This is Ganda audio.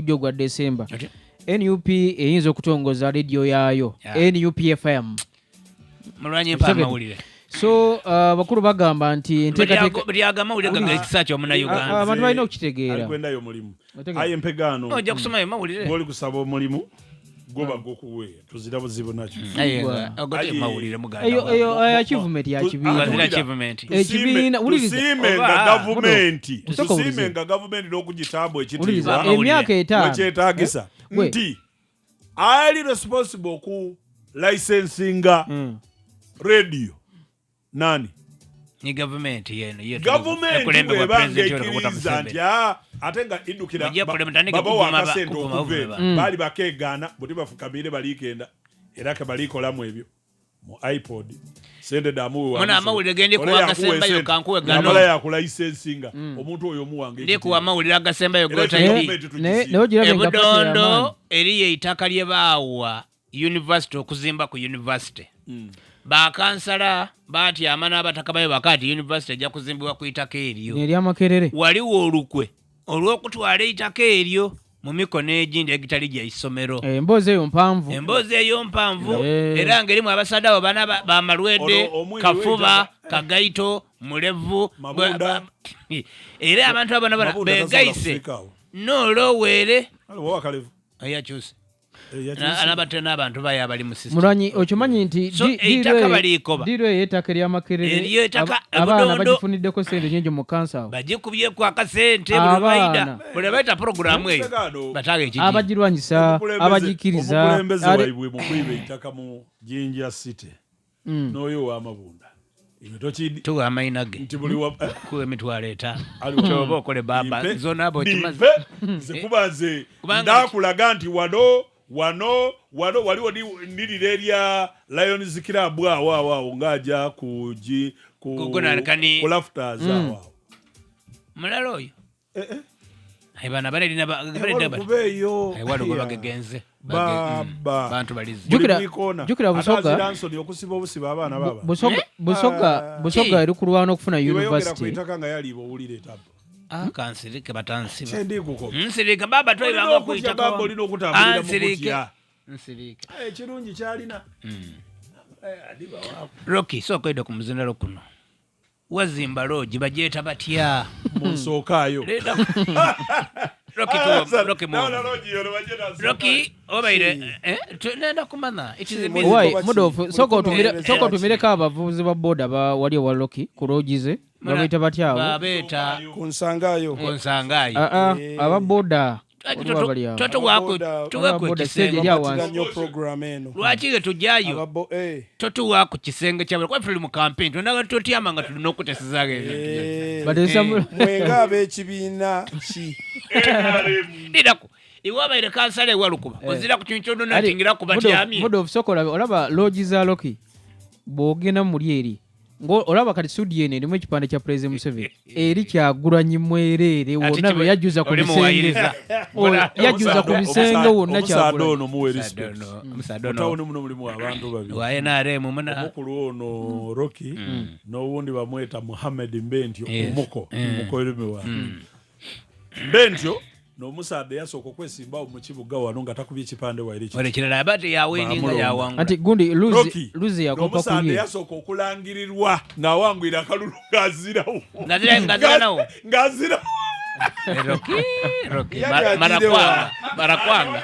Ujjo gwa December. NUP eyinza okutongoza radio yaayo. NUP FM. Mulwanyi pa mawulire. So bakulu bagamba nti enteekateeka buli agamba mawulire ga kisaachi omuna Uganda. Abantu balina okukitegeera. Alikwendayo mulimu. Aye empegano. Ojja kusomayo mawulire. Oli kusaba omulimu. Goba gokuwe tuzira buzibu nakyo. Ogote mawulire muganda. Eyo achievement ya kibiina. Achievement. Ekibiina uliriza. Tusime nga government n'okugitambo ekitiibwa. Emyaka 5. Wekyetaagisa. Nti ali responsible ku licensinga radio. Nani? Ni government yeno. Government webange ikiriza nti atenga indukira baba wakasente okuve bali bakegana buti bafukamire balikenda era ke balikolamu ebyo mu iPod sende damu wa mwana amawulire gende ku wakasemba yo kankuwe gano amala ya ku licensinga omuntu oyo muwange ndi ku amawulire agasemba yo grota idi ne ojira benga Bodondo eriye itaka lye baawa university okuzimba ku university bakansala bati amana abatakabayo bakati university ejja kuzimbibwa ku itaka eryo ne lya makerere waliwo olukwe olw'okutwala itaka eryo mu mikono egindi egitali gya isomero emboozi eyo mpanvu era ngerimu abasada abo bana bamalwedde kafuba kagaito mulevu era abantu abo begayise nolowere ayakyuse anabate n'abantu baye abali mu system Mulwanyi okimanyi nti diro yetaka lya makerere abaana bagifuniddeko sente nyingi mu kansa bagikubye ku akasente bulwaida buli baita program eyo bataga ekiji abagirwanyisa abagikiriza abayiwe mu kwiba itaka mu Jinja City n'oyo w'amabunda tu amainage ku emitwalo 5 kyoba okole baba zona abo kimaze zikubanze ndakulaga nti wano waliwo nilire erya Lions Club awo ngaja ku lafters awo mulalo oyo bana balina kubeyo walo bagegenze bantu balizi jukira busoga Johnson okusiba obusiba abana baba busoga eri kulwana okufuna university kuitakanga yali bowulire tabbo kansirike batansiba chendi guko nsirika baba twebanga kuita baba olino okutambulira mu nsirika kirungi kyalina adiba wako Rocky soko edo kumuzindalo kuno wazimba loji bajeta batya munsookayo Rocky obaire nenda kumana Mudofu soko tumire ka abavuzi ba boda ba wali wa Rocky ku lojize babaita batyawo babeta kunsangayo aba boda toto wako tuweko kisenge lya program eno lwachige tujayo toto wako kisenge cyawe kwa tuli mu campaign tunaga totyama nga tulina okutesezage mwenga abekibiina ki ndako iwaba ile kansale walukuba ozira ku kinchondo natingira ku batyami Mudofu sokola olaba loji za Rocky bogena muri eri ngo olaba kati studio ene rimwe kipande kya President Museveni eri kyagulanye mwerere wona yajuza ku bisenge yajuza ku bisenge wona kyagulanyo muwe respect mutaone muno mulimu abantu babi waye na remu muna omukulu ono Rocky no wundi bamweta Muhammad Mbentyo omuko erimewa Mbentyo no musade yasoko kwesimba mu kibuga wano ngatakubye kipande waire wale kirala abate ya winning ya wangu ati gundi luzi yakopa kuye musade yasoko okulangirirwa na wangu ira kalulu ngazira ngazira Rocky marakwanga